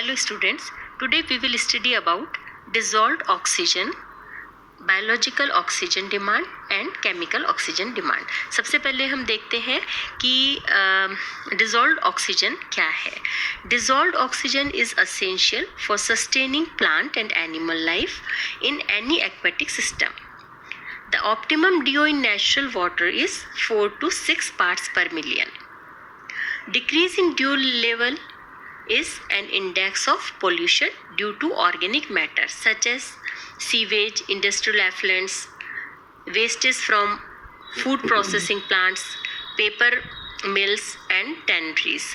Hello students, today we will study about dissolved oxygen, biological oxygen demand and chemical oxygen demand. सबसे पहले हम देखते हैं कि डिसॉल्व्ड ऑक्सीजन क्या है। Dissolved oxygen is essential for sustaining plant and animal life in any aquatic system. The optimum DO in natural water is 4 to 6 parts per million. Decrease in DO level is an index of pollution due to organic matter such as sewage, industrial effluents, wastes from food processing plants, paper mills and tanneries,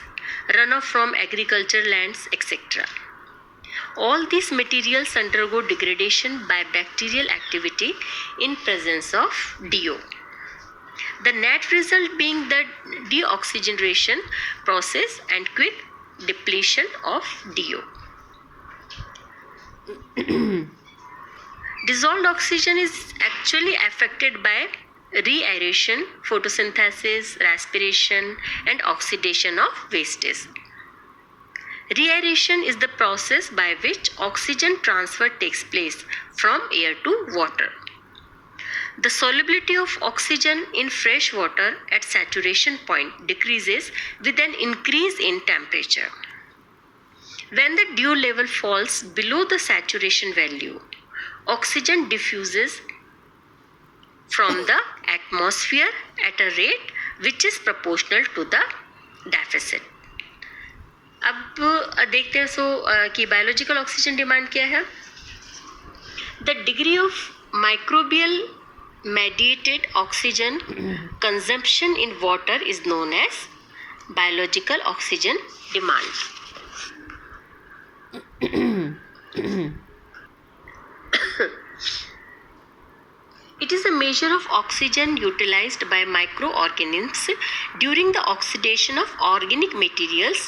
runoff from agriculture lands, etc. All these materials undergo degradation by bacterial activity in presence of DO. The net result being the deoxygenation process and quick depletion of DO. Dissolved oxygen is actually affected by re-aeration, photosynthesis, respiration, and oxidation of wastes. Re-aeration is the process by which oxygen transfer takes place from air to water. The solubility of oxygen in fresh water at saturation point decreases with an increase in temperature. When the DO level falls below the saturation value, oxygen diffuses from the atmosphere at a rate which is proportional to the deficit. अब देखते हैं कि biological oxygen demand क्या है। The degree of microbial mediated oxygen consumption in water is known as biological oxygen demand. It is a measure of oxygen utilized by microorganisms during the oxidation of organic materials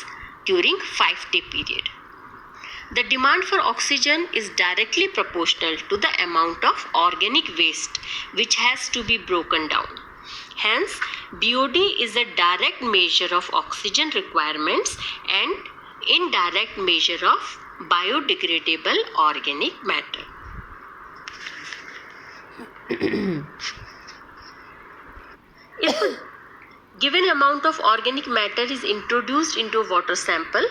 during 5-day period. The demand for oxygen is directly proportional to the amount of organic waste which has to be broken down. Hence, BOD is a direct measure of oxygen requirements and indirect measure of biodegradable organic matter. If a given amount of organic matter is introduced into a water sample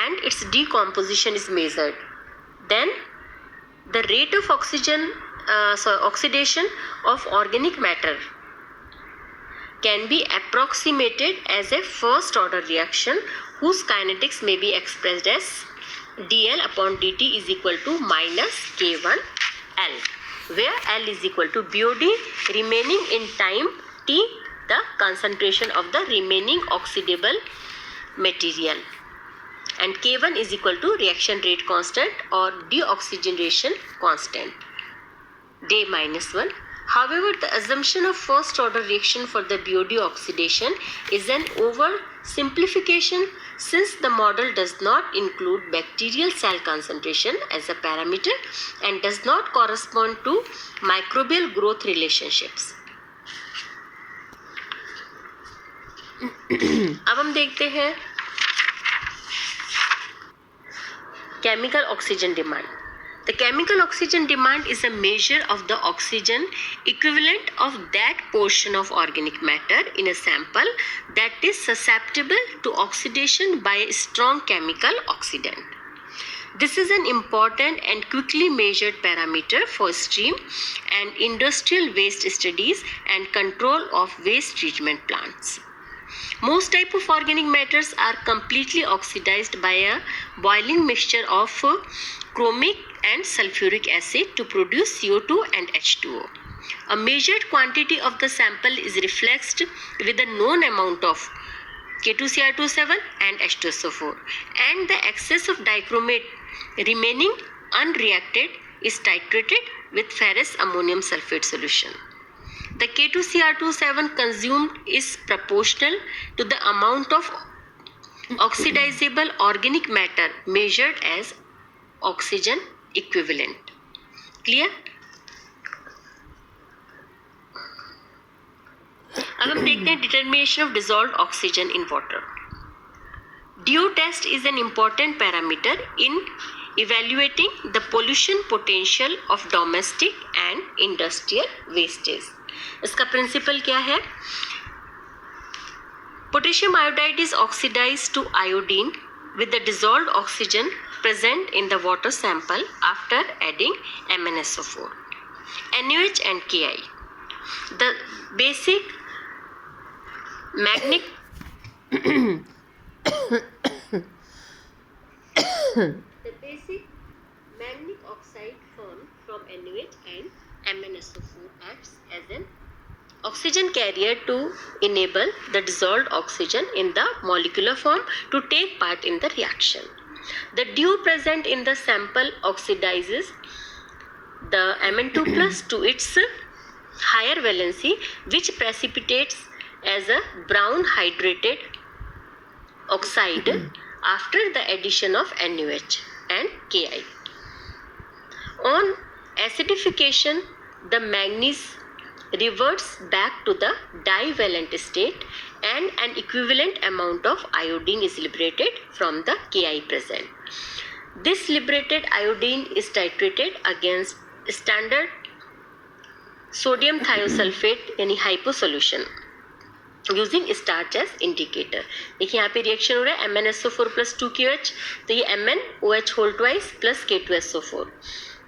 and its decomposition is measured, then the rate of oxidation of organic matter can be approximated as a first order reaction whose kinetics may be expressed as dl upon dt is equal to minus k1l, where L is equal to BOD remaining in time T, the concentration of the remaining oxidable material, and K1 is equal to reaction rate constant or deoxygenation constant, day minus 1. However, the assumption of first order reaction for the BOD oxidation is an oversimplification since the model does not include bacterial cell concentration as a parameter and does not correspond to microbial growth relationships. अब हम देखते हैं chemical oxygen demand. The chemical oxygen demand is a measure of the oxygen equivalent of that portion of organic matter in a sample that is susceptible to oxidation by a strong chemical oxidant. This is an important and quickly measured parameter for stream and industrial waste studies and control of waste treatment plants. Most type of organic matters are completely oxidized by a boiling mixture of chromic and sulfuric acid to produce CO2 and H2O. A measured quantity of the sample is reflexed with a known amount of K2Cr27 and H2SO4, and the excess of dichromate remaining unreacted is titrated with ferrous ammonium sulfate solution. The K2Cr27 consumed is proportional to the amount of oxidizable organic matter measured as oxygen equivalent. Clear? अब हम देखते हैं determination of dissolved oxygen in water. DO test is an important parameter in evaluating the pollution potential of domestic and industrial wastage. इसका principle क्या है? Potassium iodide is oxidized to iodine with the dissolved oxygen present in the water sample after adding MnSO4, NaOH and Ki. The basic magnetic oxide formed from NaOH and MnSO4 acts as an oxygen carrier to enable the dissolved oxygen in the molecular form to take part in the reaction. The DO present in the sample oxidizes the Mn2 plus to its higher valency, which precipitates as a brown hydrated oxide after the addition of NaOH and Ki. On acidification, the manganese reverts back to the divalent state and an equivalent amount of iodine is liberated from the Ki present. This liberated iodine is titrated against standard sodium thiosulfate यानी hypo solution using starch as indicator. देखिए यहाँ पे reaction हो रहा है MnSO4 plus 2KOH, तो ये MnOH whole twice plus K2SO4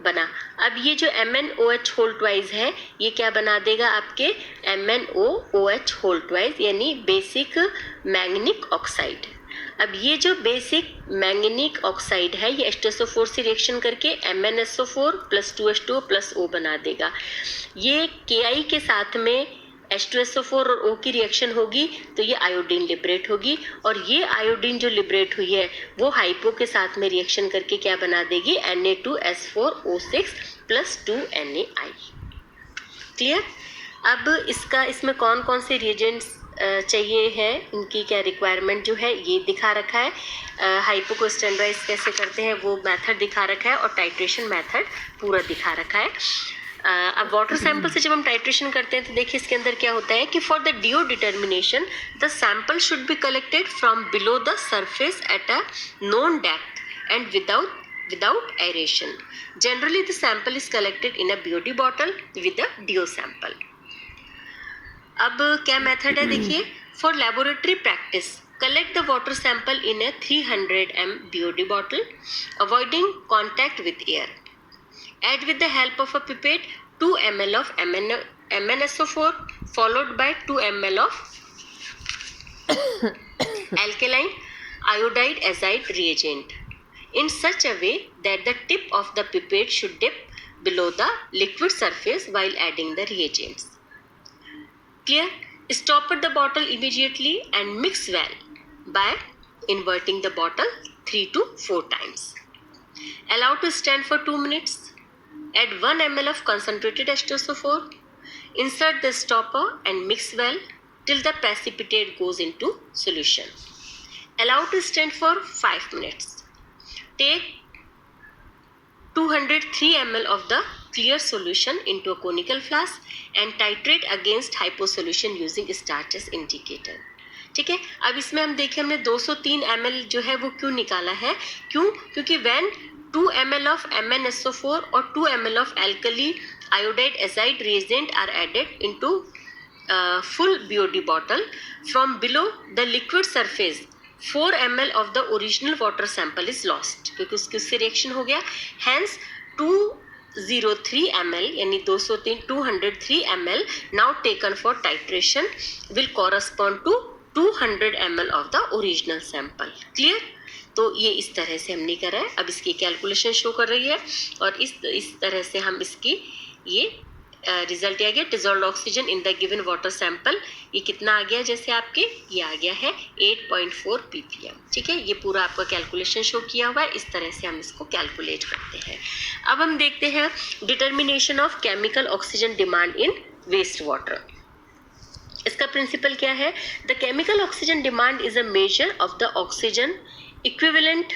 बना. अब ये जो MnOH whole twice है ये क्या बना देगा आपके MnOOH whole twice यानी बेसिक मैंगनिक ऑक्साइड. अब ये जो बेसिक मैंगनिक ऑक्साइड है ये H2SO4 से रिएक्शन करके MnSO4 plus 2H2O plus O बना देगा. ये Ki के साथ में H2SO4 और O की रिएक्शन होगी तो ये आयोडीन लिबरेट होगी और ये आयोडीन जो लिबरेट हुई है वो हाइपो के साथ में रिएक्शन करके क्या बना देगी Na2S4O6 plus 2NaI. क्लियर. अब इसमें कौन कौन से रिएजेंट्स चाहिए है, इनकी क्या रिक्वायरमेंट जो है ये दिखा रखा है. हाइपो को स्टैंडर्डाइज कैसे करते हैं वो मेथड दिखा रखा है और टाइट्रेशन मेथड पूरा दिखा रखा है. अब वाटर सैंपल से जब हम टाइट्रेशन करते हैं तो देखिए इसके अंदर क्या होता है कि for the DO determination the sample should be collected from below the surface at a known depth and without aeration. Generally the sample is collected in a BOD bottle with a DO sample. अब क्या method है देखिए. For laboratory practice collect the water sample in a 300 ml BOD bottle, avoiding contact with air. Add with the help of a pipette 2 ml of MnSO4 followed by 2 ml of alkaline iodide azide reagent in such a way that the tip of the pipette should dip below the liquid surface while adding the reagents. Clear? Stop the bottle immediately and mix well by inverting the bottle 3 to 4 times. Allow to stand for 2 minutes. Add 1 ml of concentrated H2SO4. Insert the stopper and mix well till the precipitate goes into solution. Allow to stand for 5 minutes. Take 203 ml of the clear solution into a conical flask and titrate against hypo solution using starch as indicator. ठीक है. अब इसमें हम देखें हमने 203 ml जो है वो क्यों निकाला है. क्योंकि when 2 ml of MnSO4 or 2 ml of alkali iodide azide reagent are added into full BOD bottle from below the liquid surface 4 ml of the original water sample is lost क्योंकि उससे reaction हो गया. Hence 203 ml यानी 203 ml now taken for titration will correspond to 200 ml of the original sample. Clear? तो ये इस तरह से हमने करा है. अब इसकी कैलकुलेशन शो कर रही है और इस तरह से हम इसकी ये रिजल्ट आ गया. Dissolved oxygen in the given water sample ये कितना आ गया, जैसे आपके ये आ गया है 8.4 ppm. ठीक है. ये पूरा आपका कैलकुलेशन शो किया हुआ है. इस तरह से हम इसको कैलकुलेट करते हैं. अब हम देखते हैं determination of chemical oxygen demand in waste water. इसका प्रिंसिपल क्या है. The chemical oxygen demand is a measure of the oxygen equivalent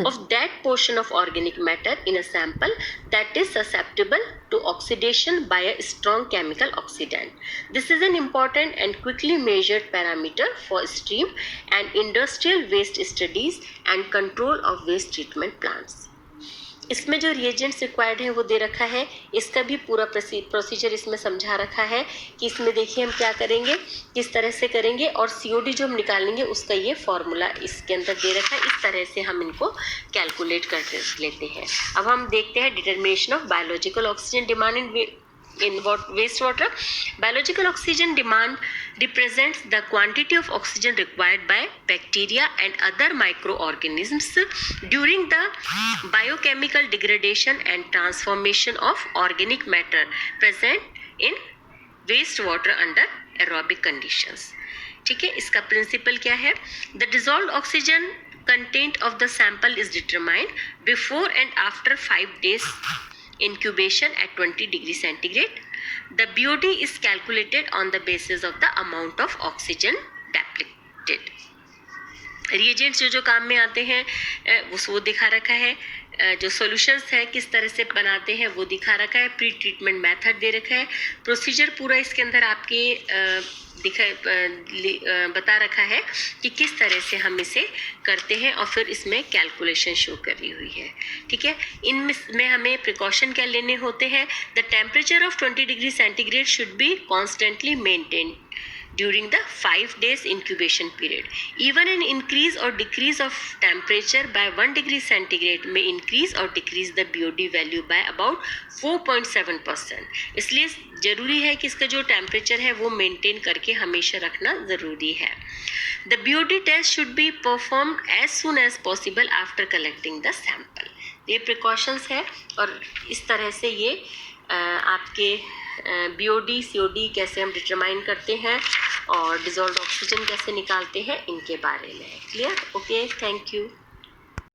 of that portion of organic matter in a sample that is susceptible to oxidation by a strong chemical oxidant. This is an important and quickly measured parameter for stream and industrial waste studies and control of waste treatment plants. इसमें जो reagents required है वो दे रखा है, इसका भी पूरा procedure इसमें समझा रखा है कि इसमें देखिए हम क्या करेंगे, किस तरह से करेंगे, और सीओडी जो हम निकालेंगे उसका ये फॉर्मूला इसके अंदर दे रखा है। इस तरह से हम इनको कैलकुलेट कर लेते हैं। अब हम देखते हैं determination of biological oxygen demand in wastewater. Biological oxygen demand represents the quantity of oxygen required by bacteria and other microorganisms during the biochemical degradation and transformation of organic matter present in wastewater under aerobic conditions. ठीक है, इसका principle क्या है? The dissolved oxygen content of the sample is determined before and after 5 days incubation at 20 degree centigrade. The BOD is calculated on the basis of the amount of oxygen depleted. Reagents जो काम में आते हैं वो दिखा रखा है, जो सॉल्यूशंस है किस तरह से बनाते हैं वो दिखा रखा है, प्री ट्रीटमेंट मेथड दे रखा है, प्रोसीजर पूरा इसके अंदर आपके बता रखा है कि किस तरह से हम इसे करते हैं, और फिर इसमें कैलकुलेशन शो करी हुई है। ठीक है, इनमें हमें प्रिकॉशन क्या लेने होते हैं? The temperature of 20 degree centigrade should be constantly maintain during the 5 days incubation period. Even an increase or decrease of temperature by 1 degree centigrade may increase or decrease the BOD value by about 4.7%. इसलिए जरूरी है कि इसका जो temperature है वो maintain करके हमेशा रखना ज़रूरी है। The BOD test should be performed as soon as possible after collecting the sample. ये प्रिकॉशंस है, और इस तरह से ये आपके BOD COD कैसे हम डिटरमाइन करते हैं और डिजॉल्व्ड ऑक्सीजन कैसे निकालते हैं, इनके बारे में क्लियर। Okay, thank you.